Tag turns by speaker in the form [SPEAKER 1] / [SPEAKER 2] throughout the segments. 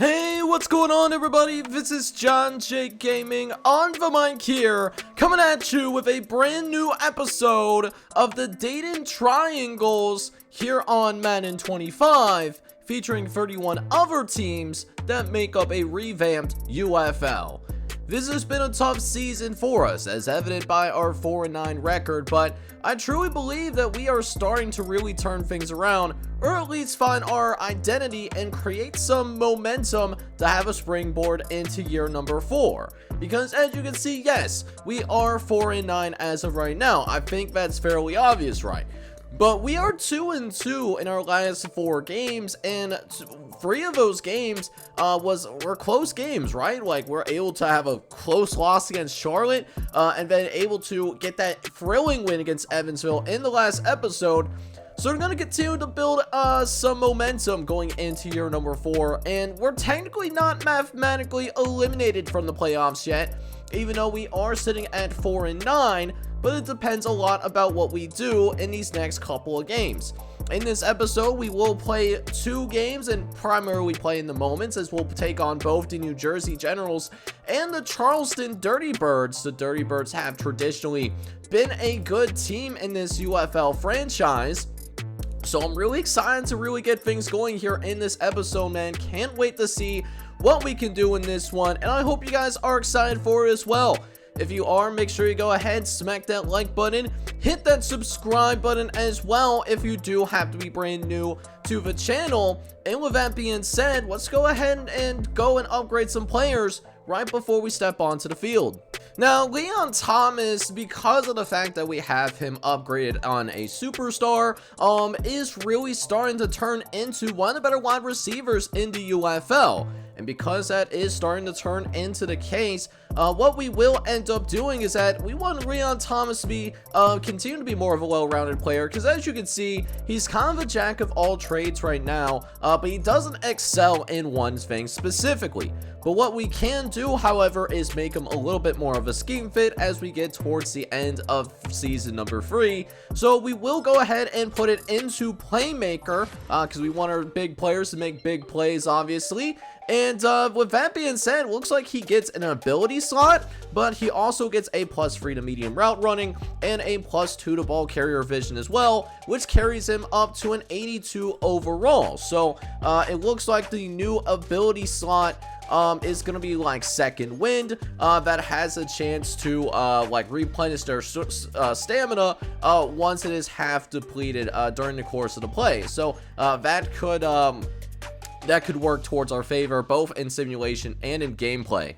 [SPEAKER 1] Hey, what's going on, everybody? This is John J Gaming on the mic here, coming at you with a brand new episode of the Dayton Triangles here on Madden 25, featuring 31 other teams that make up a revamped UFL. This has been a tough season for us, as evident by our 4-9 record, but I truly believe that we are starting to really turn things around, or at least find our identity and create some momentum to have a springboard into year number 4. Because as you can see, yes, we are 4-9 as of right now. I think that's fairly obvious, right? But we are 2-2 in our last 4 games, and 3 of those games were close games, right? Like, we're able to have a close loss against Charlotte, and then able to get that thrilling win against Evansville in the last episode. So we're going to continue to build some momentum going into year number 4, and we're technically not mathematically eliminated from the playoffs yet, even though we are sitting at 4-9, but it depends a lot about what we do in these next couple of games. In this episode, we will play 2 games and primarily play in the moments, as we'll take on both the New Jersey Generals and the Charleston Dirty Birds. The Dirty Birds have traditionally been a good team in this UFL franchise. So I'm really excited to really get things going here in this episode, man. Can't wait to see what we can do in this one, and I hope you guys are excited for it as well. If you are, make sure you go ahead, smack that like button, hit that subscribe button as well if you do have to be brand new to the channel. And with that being said, let's go ahead and go and upgrade some players right before we step onto the field. Now, Leon Thomas, because of the fact that we have him upgraded on a superstar, is really starting to turn into one of the better wide receivers in the UFL. And because that is starting to turn into the case, what we will end up doing is that we want Leon Thomas to be continue to be more of a well-rounded player, because as you can see, he's kind of a jack of all trades right now, but he doesn't excel in one thing specifically. But what we can do, however, is make him a little bit more of a scheme fit as we get towards the end of season number 3. So we will go ahead and put it into playmaker, because we want our big players to make big plays, obviously. And with that being said, looks like he gets an ability slot, but he also gets a +3 to medium route running and a +2 to ball carrier vision as well, which carries him up to an 82 overall. So it looks like the new ability slot is going to be like second wind, that has a chance to like replenish their stamina once it is half depleted during the course of the play. So that could work towards our favor, both in simulation and in gameplay.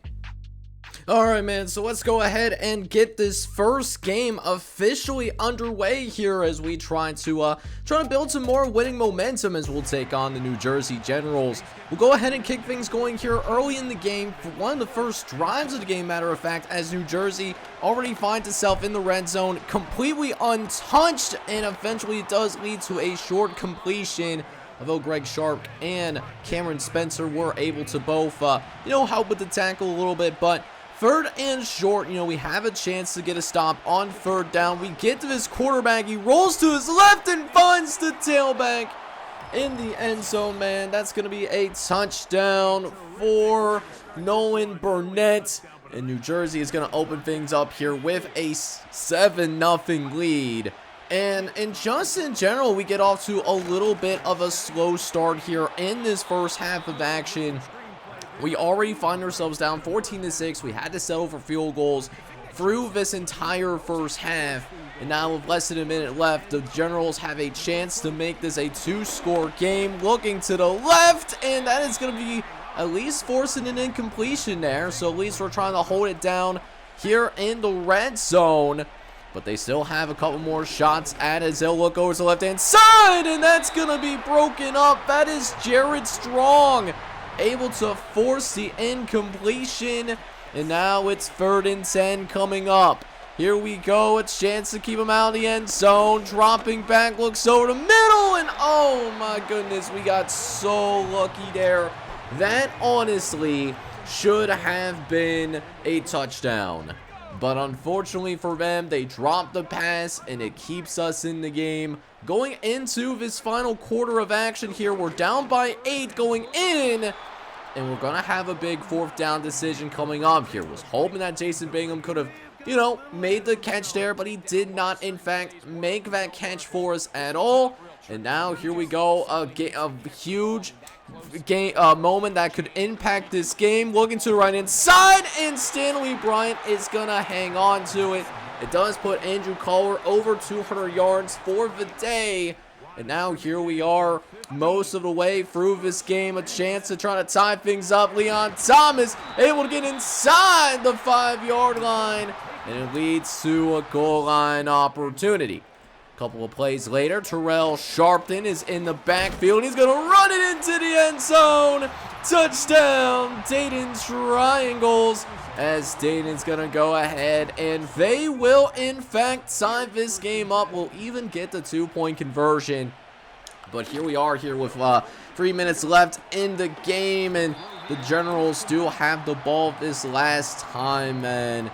[SPEAKER 1] Alright, man, so let's go ahead and get this first game officially underway here as we try to build some more winning momentum as we'll take on the New Jersey Generals. We'll go ahead and kick things going here early in the game for one of the first drives of the game, matter of fact, as New Jersey already finds itself in the red zone completely untouched, and eventually it does lead to a short completion. Although Greg Sharp and Cameron Spencer were able to both, help with the tackle a little bit. But 3rd and short, we have a chance to get a stop on 3rd down. We get to this quarterback. He rolls to his left and finds the tailback in the end zone, man. That's going to be a touchdown for Nolan Burnett. And New Jersey is going to open things up here with a 7-0 lead. And just in general, we get off to a little bit of a slow start here in this first half of action. We already find ourselves down 14-6. We had to settle for field goals through this entire first half. And now with less than a minute left, the Generals have a chance to make this a 2-score game. Looking to the left, and that is going to be at least forcing an incompletion there. So at least we're trying to hold it down here in the red zone. But they still have a couple more shots at it as they'll look over to the left-hand side, and that's going to be broken up. That is Jared Strong able to force the incompletion, and now it's 3rd and 10 coming up. Here we go, a chance to keep him out of the end zone, dropping back, looks over the middle, and oh my goodness, we got so lucky there. That honestly should have been a touchdown. But unfortunately for them, they dropped the pass, and it keeps us in the game. Going into this final quarter of action here, we're down by 8 going in. and we're going to have a big 4th down decision coming up here. Was hoping that Jason Bingham could have, you know, made the catch there, but he did not, in fact, make that catch for us at all. And now here we go, a huge moment that could impact this game. Looking to the right hand side, and Stanley Bryant is going to hang on to it. It does put Andrew Collar over 200 yards for the day. And now here we are most of the way through this game. A chance to try to tie things up. Leon Thomas able to get inside the 5-yard line. And it leads to a goal line opportunity. A couple of plays later, Terrell Sharpton is in the backfield. He's going to run it into the end zone. Touchdown, Dayton Triangles. As Dayton's going to go ahead, and they will, in fact, tie this game up. We'll even get the 2-point conversion. But here we are here with 3 minutes left in the game, and the Generals do have the ball this last time, and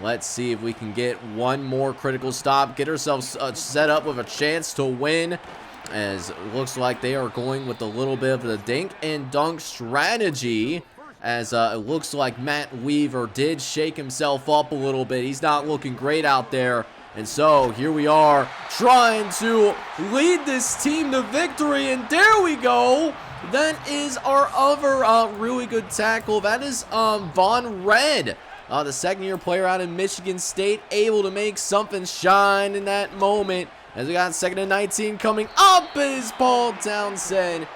[SPEAKER 1] let's see if we can get one more critical stop, get ourselves set up with a chance to win, as it looks like they are going with a little bit of the dink and dunk strategy. As it looks like Matt Weaver did shake himself up a little bit. He's not looking great out there. And so here we are trying to lead this team to victory. And there we go. That is our other really good tackle. That is Von Red, the second-year player out of Michigan State, able to make something shine in that moment. As we got 2nd and 19 coming up, as Paul Townsend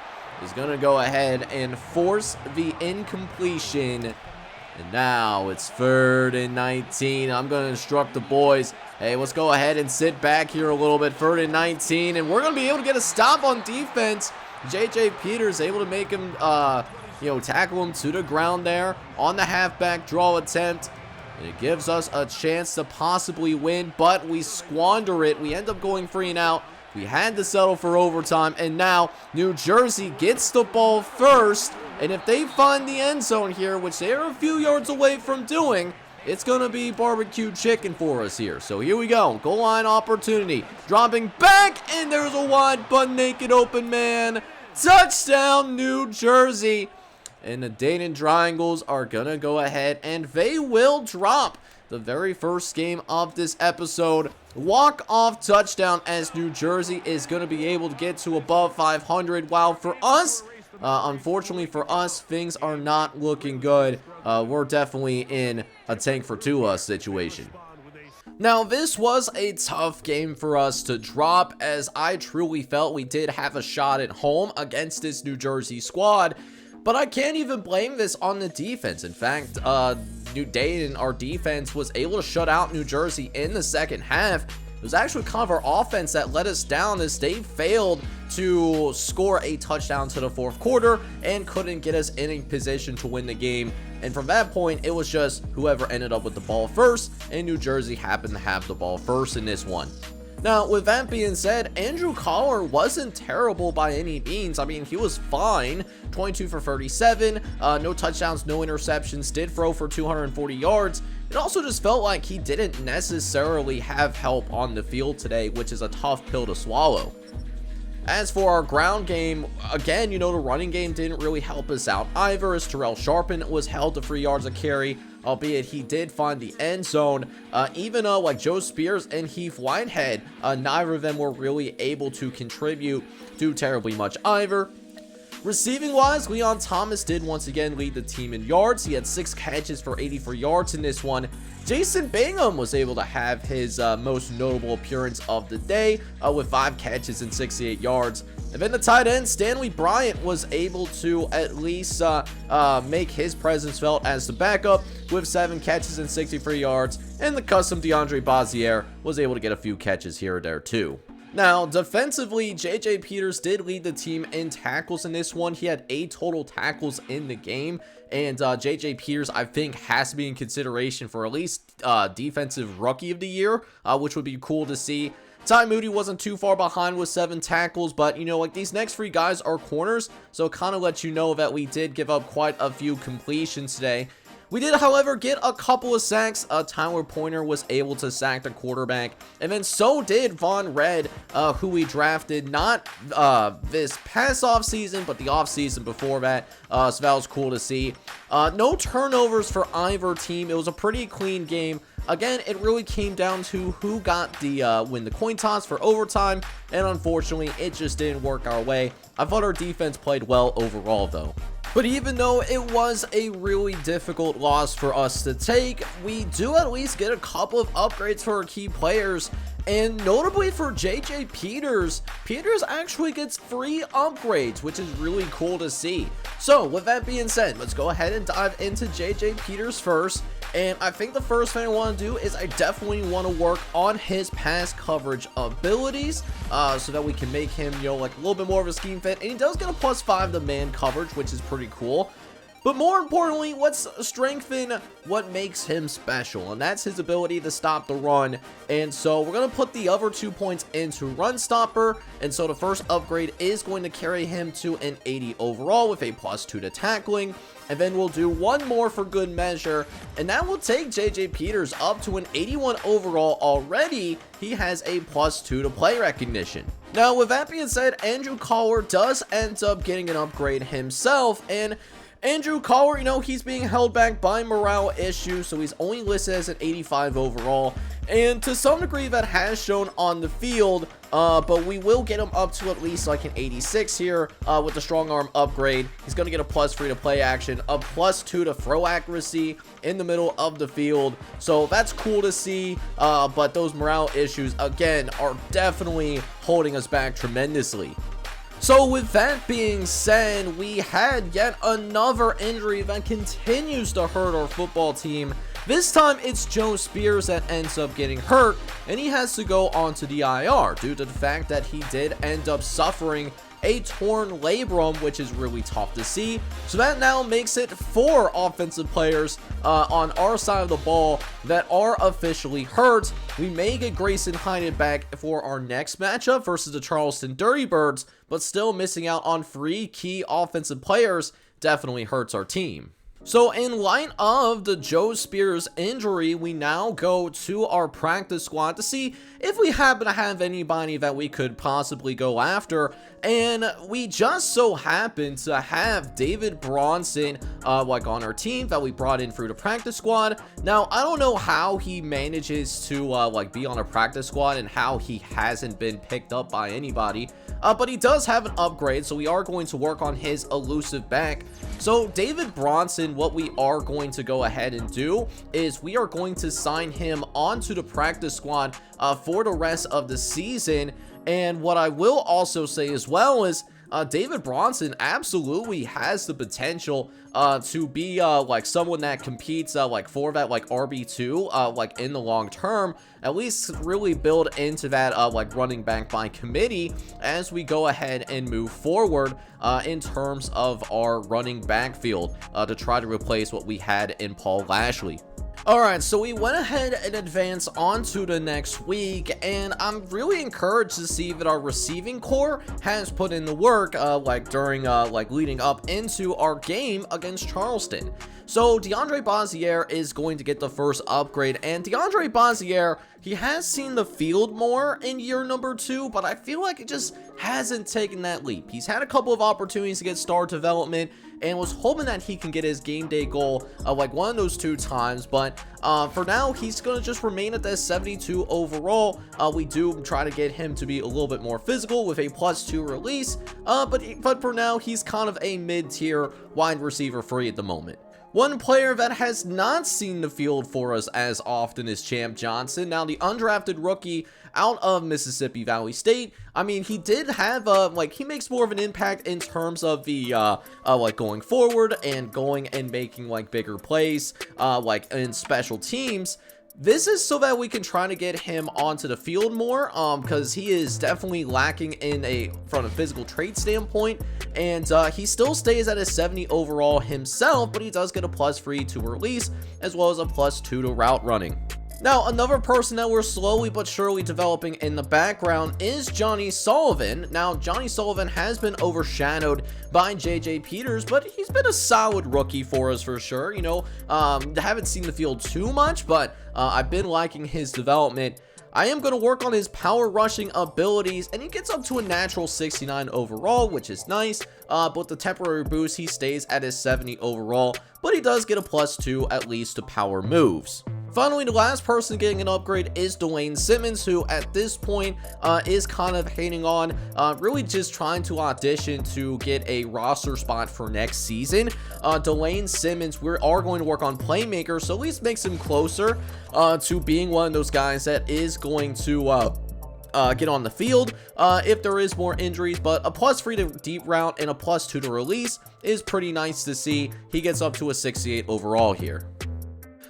[SPEAKER 1] is going to go ahead and force the incompletion. And now it's 3rd and 19. I'm going to instruct the boys, hey, let's go ahead and sit back here a little bit. 3rd and 19, and we're going to be able to get a stop on defense. J.J. Peters able to make him, tackle him to the ground there on the halfback draw attempt. And it gives us a chance to possibly win, but we squander it. We end up going 3 and out. We had to settle for overtime, and now New Jersey gets the ball first. And if they find the end zone here, which they are a few yards away from doing, it's going to be barbecue chicken for us here. So here we go. Goal line opportunity. Dropping back, and there's a wide butt naked open man. Touchdown, New Jersey. And the Dayton Triangles are going to go ahead, and they will drop the very first game of this episode. Walk-off touchdown, as New Jersey is going to be able to get to above 500. While for us, unfortunately for us, things are not looking good. We're definitely in a tank for two situation. Now, this was a tough game for us to drop, as I truly felt we did have a shot at home against this New Jersey squad. But I can't even blame this on the defense. In fact, New Dayton, our defense, was able to shut out New Jersey in the second half. It was actually kind of our offense that let us down, as they failed to score a touchdown to the 4th quarter and couldn't get us in a position to win the game. And from that point, it was just whoever ended up with the ball first, and New Jersey happened to have the ball first in this one. Now, with that being said, Andrew Collar wasn't terrible by any means. I mean, he was fine. 22 for 37, no touchdowns, no interceptions, did throw for 240 yards. It also just felt like he didn't necessarily have help on the field today, which is a tough pill to swallow. As for our ground game, again, the running game didn't really help us out either, as Terrell Sharpton was held to 3 yards a carry, albeit he did find the end zone. Even like Joe Spears and Heath Whitehead, neither of them were really able to contribute too terribly much either. Receiving wise, Leon Thomas did once again lead the team in yards. He had 6 catches for 84 yards in this one. Jason Bingham was able to have his most notable appearance of the day with 5 catches and 68 yards. And then the tight end, Stanley Bryant, was able to at least make his presence felt as the backup with 7 catches and 63 yards. And the custom DeAndre Bazier was able to get a few catches here or there too. Now, defensively, J.J. Peters did lead the team in tackles in this one. He had 8 total tackles in the game. And J.J. Peters, I think, has to be in consideration for at least Defensive Rookie of the Year, which would be cool to see. Ty Moody wasn't too far behind with 7 tackles, but, these next 3 guys are corners, so it kind of lets you know that we did give up quite a few completions today. We did, however, get a couple of sacks. Tyler Pointer was able to sack the quarterback, and then so did Von Red, who we drafted not this past offseason, but the offseason before that. So that was cool to see. No turnovers for either team. It was a pretty clean game. Again, it really came down to who got the win the coin toss for overtime, and unfortunately, it just didn't work our way. I thought our defense played well overall, though. But even though it was a really difficult loss for us to take, we do at least get a couple of upgrades for our key players. And notably for JJ Peters, Peters actually gets free upgrades, which is really cool to see. So with that being said, let's go ahead and dive into JJ Peters first. And I think the first thing I want to do is I definitely want to work on his pass coverage abilities, so that we can make him, you know, like a little bit more of a scheme fit. And he does get a +5 to man coverage, which is pretty cool. But more importantly, let's strengthen what makes him special, and that's his ability to stop the run. And so we're going to put the other 2 points into run stopper, and so the first upgrade is going to carry him to an 80 overall with a +2 to tackling. And then we'll do one more for good measure, and that will take JJ Peters up to an 81 overall already. He has a +2 to play recognition. Now, with that being said, Andrew Collar does end up getting an upgrade himself, and Andrew Collar, you know, he's being held back by morale issues, so he's only listed as an 85 overall, and to some degree that has shown on the field, but we will get him up to at least like an 86 here with the strong arm upgrade. He's going to get a +3 to play action, a +2 to throw accuracy in the middle of the field, so that's cool to see, but those morale issues, again, are definitely holding us back tremendously. So with that being said, we had yet another injury that continues to hurt our football team. This time it's Joe Spears that ends up getting hurt, and he has to go onto the IR due to the fact that he did end up suffering a torn labrum, which is really tough to see. So that now makes it 4 offensive players on our side of the ball that are officially hurt. We may get Grayson Hyden back for our next matchup versus the Charleston Dirty Birds, but still missing out on 3 key offensive players definitely hurts our team. So in light of the Joe Spears injury, we now go to our practice squad to see if we happen to have anybody that we could possibly go after. And we just so happen to have David Bronson like on our team that we brought in through the practice squad. Now, I don't know how he manages to like be on a practice squad and how he hasn't been picked up by anybody. But he does have an upgrade, so we are going to work on his elusive back. So David Bronson, what we are going to go ahead and do is we are going to sign him onto the practice squad for the rest of the season. And what I will also say as well is David Bronson absolutely has the potential to be like someone that competes like for that like RB2 like in the long term, at least really build into that like running back by committee as we go ahead and move forward in terms of our running backfield to try to replace what we had in Paul Lashley. Alright, so we went ahead and advanced on to the next week, and I'm really encouraged to see that our receiving core has put in the work, like during, like leading up into our game against Charleston. So DeAndre Bazier is going to get the first upgrade, and DeAndre Bazier, he has seen the field more in year number 2, but I feel like it just hasn't taken that leap. He's had a couple of opportunities to get star development, and was hoping that he can get his game day goal like one of those 2 times, but for now he's gonna just remain at that 72 overall. We do try to get him to be a little bit more physical with a +2 release, but for now he's kind of a mid-tier wide receiver free at the moment. One player that has not seen the field for us as often is Champ Johnson. Now, the undrafted rookie out of Mississippi Valley State, I mean, he did have, like, he makes more of an impact in terms of the, like, going forward and going and making, like, bigger plays, like, in special teams. This is so that we can try to get him onto the field more, because he is definitely lacking from a physical trait standpoint, and he still stays at a 70 overall himself, but he does get a +3 to release, as well as a +2 to route running. Now, another person that we're slowly but surely developing in the background is Johnny Sullivan. Now, Johnny Sullivan has been overshadowed by J.J. Peters, but he's been a solid rookie for us for sure. You know, haven't seen the field too much, but I've been liking his development. I am going to work on his power rushing abilities, and he gets up to a natural 69 overall, which is nice, but with the temporary boost, he stays at his 70 overall, but he does get a +2 at least to power moves. Finally, the last person getting an upgrade is Delane Simmons, who at this point is kind of hanging on, really just trying to audition to get a roster spot for next season. Delane Simmons, we are going to work on playmaker, so at least makes him closer to being one of those guys that is going to get on the field if there is more injuries, but a +3 to deep route and a +2 to release is pretty nice to see. He gets up to a 68 overall here.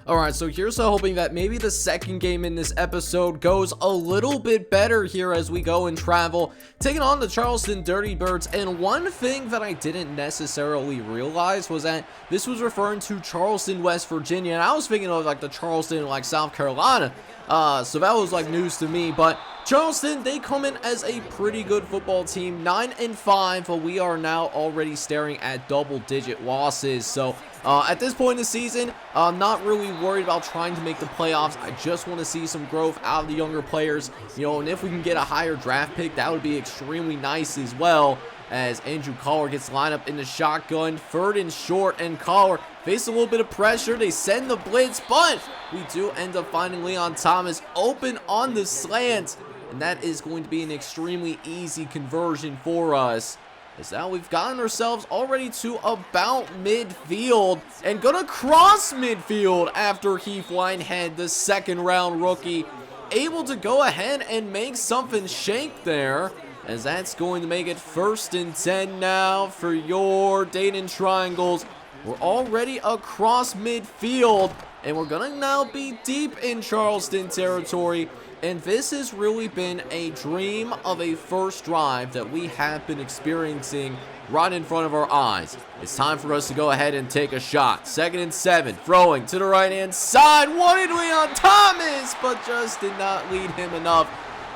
[SPEAKER 1] Alright, so here's hoping that maybe the second game in this episode goes a little bit better here as we go and travel, taking on the Charleston Dirty Birds. And one thing that I didn't necessarily realize was that this was referring to Charleston, West Virginia, and I was thinking of like the Charleston, like South Carolina, so that was like news to me. But Charleston, they come in as a pretty good football team, 9-5, but we are now already staring at double-digit losses. So at this point in the season, I'm not really worried about trying to make the playoffs. I just want to see some growth out of the younger players, you know, and if we can get a higher draft pick, that would be extremely nice as well. As Andrew Collar gets lined up in the shotgun, 3rd and short, and Collar faces a little bit of pressure. They send the blitz, but we do end up finding Leon Thomas open on the slant, and that is going to be an extremely easy conversion for us. As now we've gotten ourselves already to about midfield and gonna cross midfield after Heath Whitehead, the second-round rookie, able to go ahead and make something shake there, as that's going to make it 1st and 10 now for your Dayton Triangles. We're already across midfield, and we're gonna now be deep in Charleston territory. And this has really been a dream of a first drive that we have been experiencing right in front of our eyes. It's time for us to go ahead and take a shot. 2nd and 7, throwing to the right-hand side. Wanted Leon Thomas, but just did not lead him enough.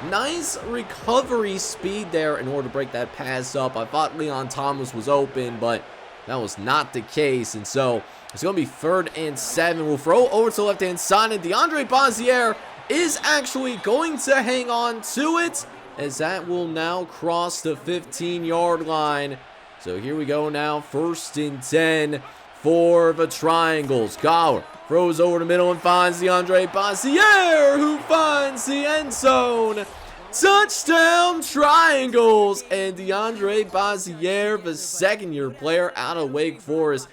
[SPEAKER 1] Nice recovery speed there in order to break that pass up. I thought Leon Thomas was open, but that was not the case. And so it's going to be 3rd and 7. We'll throw over to the left-hand side, and DeAndre Bazier is actually going to hang on to it, as that will now cross the 15-yard line. So here we go now, 1st and 10 for the Triangles. Collar throws over the middle and finds DeAndre Bazier, who finds the end zone. Touchdown Triangles, and DeAndre Bazier, the second-year player out of Wake Forest.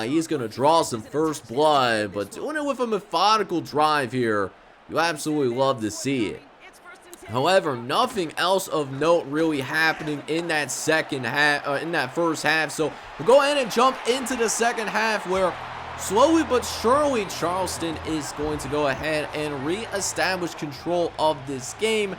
[SPEAKER 1] He's going to draw some first blood, but doing it with a methodical drive here. You absolutely love to see it. However, nothing else of note really happening in that second half, in that first half. So we'll go ahead and jump into the second half, where slowly but surely Charleston is going to go ahead and reestablish control of this game.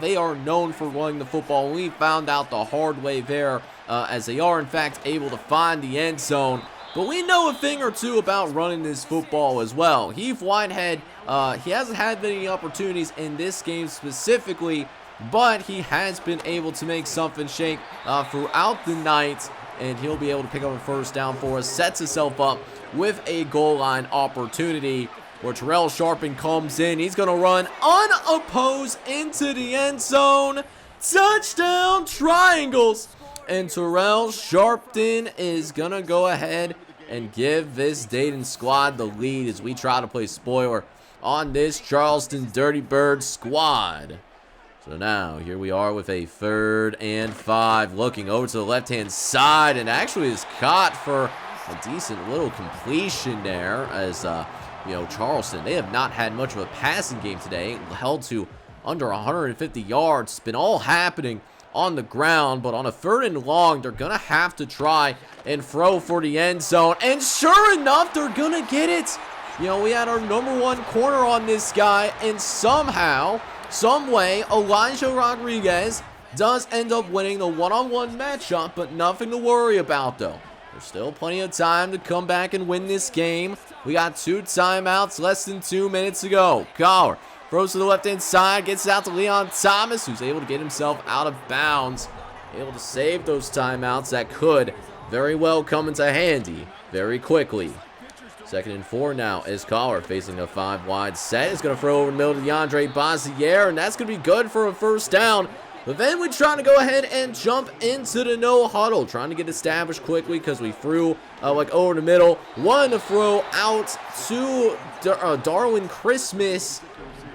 [SPEAKER 1] They are known for running the football. We found out the hard way there, as they are in fact able to find the end zone. But we know a thing or two about running this football as well. Heath Whitehead, he hasn't had many opportunities in this game specifically, but he has been able to make something shake throughout the night, and he'll be able to pick up a first down for us. Sets himself up with a goal line opportunity, where Terrell Sharpen comes in. He's going to run unopposed into the end zone. Touchdown Triangles! And Terrell Sharpton is going to go ahead and give this Dayton squad the lead as we try to play spoiler on this Charleston Dirty Bird squad. So now, here we are with a 3rd and 5, looking over to the left-hand side, and actually is caught for a decent little completion there, as, you know, Charleston, they have not had much of a passing game today, held to under 150 yards. It's been all happening on the ground, but on a 3rd and long, they're gonna have to try and throw for the end zone, and sure enough, they're gonna get it. You know, we had our #1 corner on this guy, and somehow, some way, Elijah Rodriguez does end up winning the one-on-one matchup, but nothing to worry about though. There's still plenty of time to come back and win this game. We got 2 timeouts, less than 2 minutes to go. Collar throws to the left-hand side, gets it out to Leon Thomas, who's able to get himself out of bounds. Able to save those timeouts that could very well come into handy very quickly. 2nd and 4 now as Collar facing a 5-wide set. Is going to throw over the middle to DeAndre Bazier, and that's going to be good for a 1st down. But then we're trying to go ahead and jump into the no huddle, trying to get established quickly because we threw like over the middle. One to throw out to Darwin Christmas,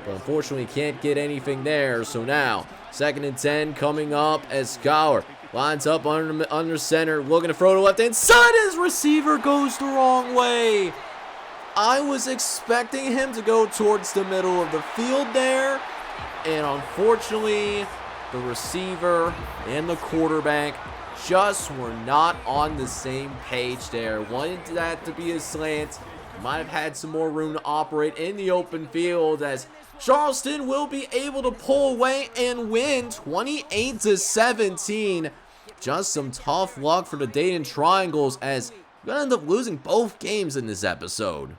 [SPEAKER 1] but unfortunately can't get anything there. So now 2nd and 10 coming up as Scholar lines up under center, looking to throw to left hand side. His receiver goes the wrong way. I was expecting him to go towards the middle of the field there, and unfortunately the receiver and the quarterback just were not on the same page there. Wanted that to be a slant. Might have had some more room to operate in the open field, as Charleston will be able to pull away and win 28-17. Just some tough luck for the Dayton Triangles, as we're going to end up losing both games in this episode.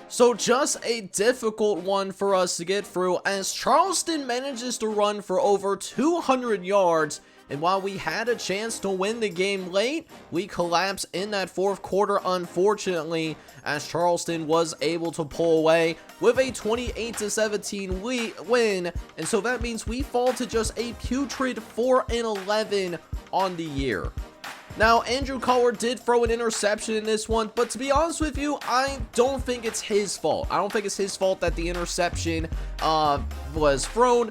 [SPEAKER 1] So just a difficult one for us to get through, as Charleston manages to run for over 200 yards. And while we had a chance to win the game late, we collapsed in that 4th quarter, unfortunately, as Charleston was able to pull away with a 28-17 win. And so that means we fall to just a putrid 4-11 on the year. Now, Andrew Collar did throw an interception in this one, but to be honest with you, I don't think it's his fault. I don't think it's his fault that the interception was thrown.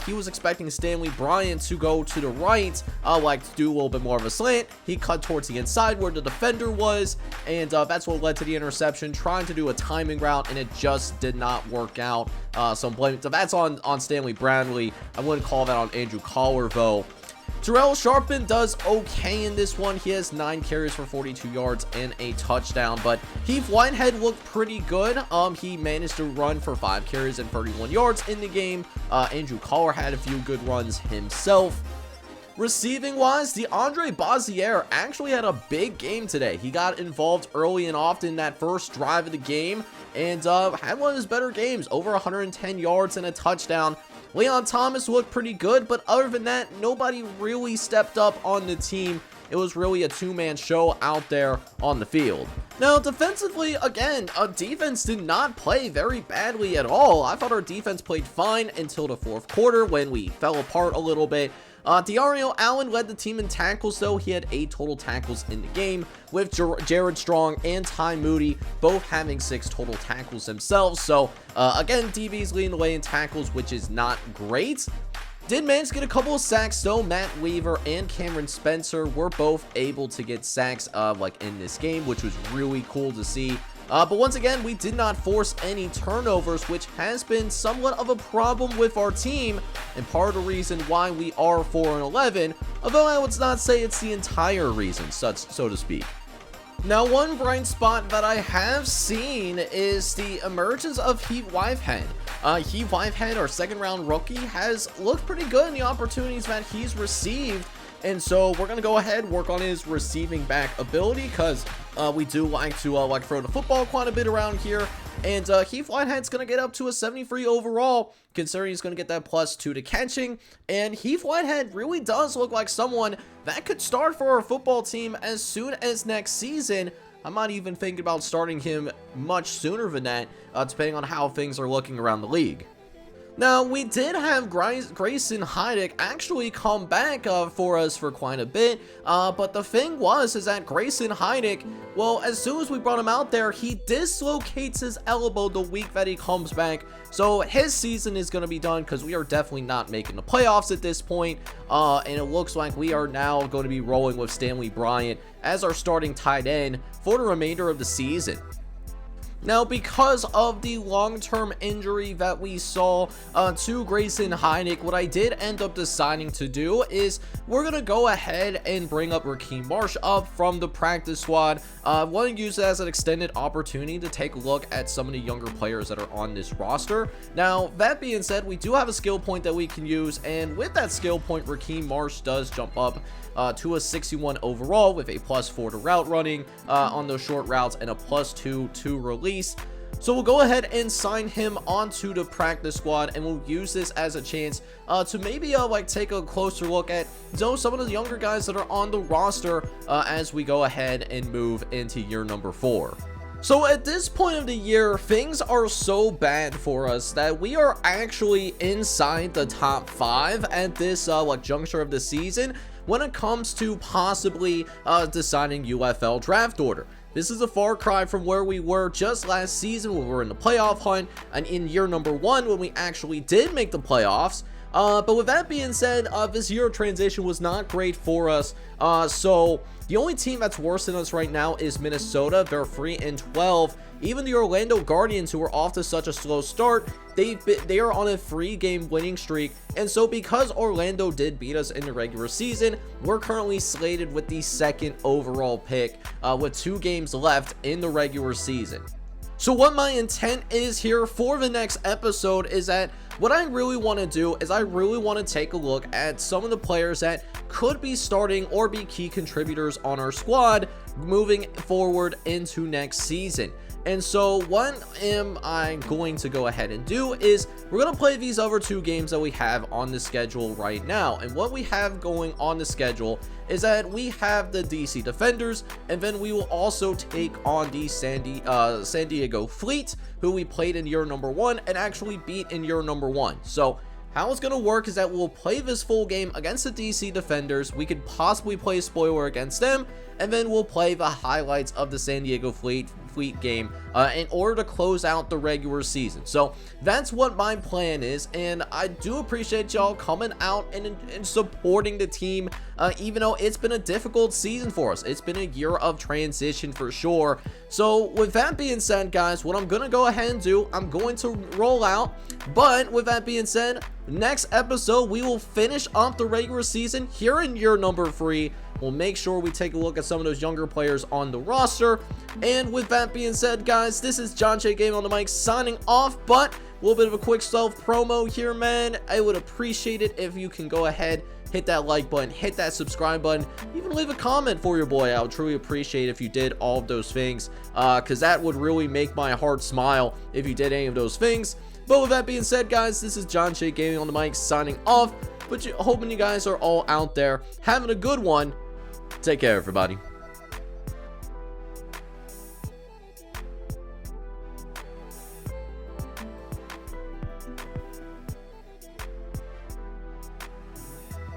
[SPEAKER 1] He was expecting Stanley Bryant to go to the right, like to do a little bit more of a slant. He cut towards the inside where the defender was, and that's what led to the interception, trying to do a timing route, and it just did not work out. So I'm blaming, so that's on Stanley Brownlee. I wouldn't call that on Andrew Collar, though. Terrell Sharpen does okay in this one. He has 9 carries for 42 yards and a touchdown, but Heath Whitehead looked pretty good. He managed to run for 5 carries and 31 yards in the game. Andrew Collar had a few good runs himself. Receiving wise, DeAndre Bazier actually had a big game today. He got involved early and often in that first drive of the game, and had one of his better games, over 110 yards and a touchdown. Leon Thomas looked pretty good, but other than that, nobody really stepped up on the team. It was really a 2-man show out there on the field. Now, defensively, again, our defense did not play very badly at all. I thought our defense played fine until the 4th quarter when we fell apart a little bit. Diario Allen led the team in tackles, though. He had 8 total tackles in the game, with Jared Strong and Ty Moody both having 6 total tackles themselves. So, again, DB's leading the way in tackles, which is not great. Did manage to get a couple of sacks, though. Matt Weaver and Cameron Spencer were both able to get sacks in this game, which was really cool to see. But once again, we did not force any turnovers, which has been somewhat of a problem with our team, and part of the reason why we are 4-11, although I would not say it's the entire reason, so to speak. Now, one bright spot that I have seen is the emergence of Heath Whitehead. Heath Whitehead, our 2nd-round rookie, has looked pretty good in the opportunities that he's received. And so we're going to go ahead and work on his receiving back ability, because we do like to throw the football quite a bit around here. And Heath Whitehead's going to get up to a 73 overall, considering he's going to get that +2 to catching. And Heath Whitehead really does look like someone that could start for our football team as soon as next season. I'm not even thinking about starting him much sooner than that, depending on how things are looking around the league. Now, we did have Grayson Heidick actually come back for us for quite a bit, but the thing is that Grayson Heidick, well, as soon as we brought him out there, he dislocates his elbow the week that he comes back, so his season is going to be done, because we are definitely not making the playoffs at this point, and it looks like we are now going to be rolling with Stanley Bryant as our starting tight end for the remainder of the season. Now, because of the long-term injury that we saw to Grayson Heineck, what I did end up deciding to do is we're going to go ahead and bring up Raheem Marsh up from the practice squad. I want to use it as an extended opportunity to take a look at some of the younger players that are on this roster. Now, that being said, we do have a skill point that we can use, and with that skill point, Raheem Marsh does jump up to a 61 overall with a +4 to route running on those short routes and a +2 to release. So we'll go ahead and sign him onto the practice squad, and we'll use this as a chance to maybe like take a closer look at some of the younger guys that are on the roster as we go ahead and move into year number 4. So at this point of the year, things are so bad for us that we are actually inside the top 5 at this like juncture of the season when it comes to possibly deciding UFL draft order. This is a far cry from where we were just last season when we were in the playoff hunt and in year number 1 when we actually did make the playoffs. But with that being said, this year of transition was not great for us. So the only team that's worse than us right now is Minnesota. They're 3-12. Even the Orlando Guardians, who are off to such a slow start, they are on a 3-game winning streak. And so because Orlando did beat us in the regular season, we're currently slated with the 2nd overall pick with 2 games left in the regular season. So what my intent is here for the next episode is that what I really want to do is I really want to take a look at some of the players that could be starting or be key contributors on our squad moving forward into next season. And so what am I going to go ahead and do is we're going to play these other 2 games that we have on the schedule right now. And what we have going on the schedule is that we have the DC Defenders, and then we will also take on the San Diego Fleet, who we played in year number 1 and actually beat in year number 1. So how it's going to work is that we'll play this full game against the DC Defenders. We could possibly play a spoiler against them, and then we'll play the highlights of the San Diego Fleet game in order to close out the regular season. So that's what my plan is, and I do appreciate y'all coming out and supporting the team, even though it's been a difficult season for us. It's been a year of transition for sure. So with that being said, guys, what I'm gonna go ahead and do, I'm going to roll out. But with that being said, next episode we will finish up the regular season here in year number 3. We'll make sure we take a look at some of those younger players on the roster. And with that being said, guys, this is John J Gaming on the mic signing off. But a little bit of a quick self promo here, man. I would appreciate it if you can go ahead, hit that like button, hit that subscribe button, even leave a comment for your boy. I would truly appreciate it if you did all of those things, because that would really make my heart smile if you did any of those things. But with that being said, guys, this is John J Gaming on the mic signing off. But hoping you guys are all out there having a good one. Take care, everybody.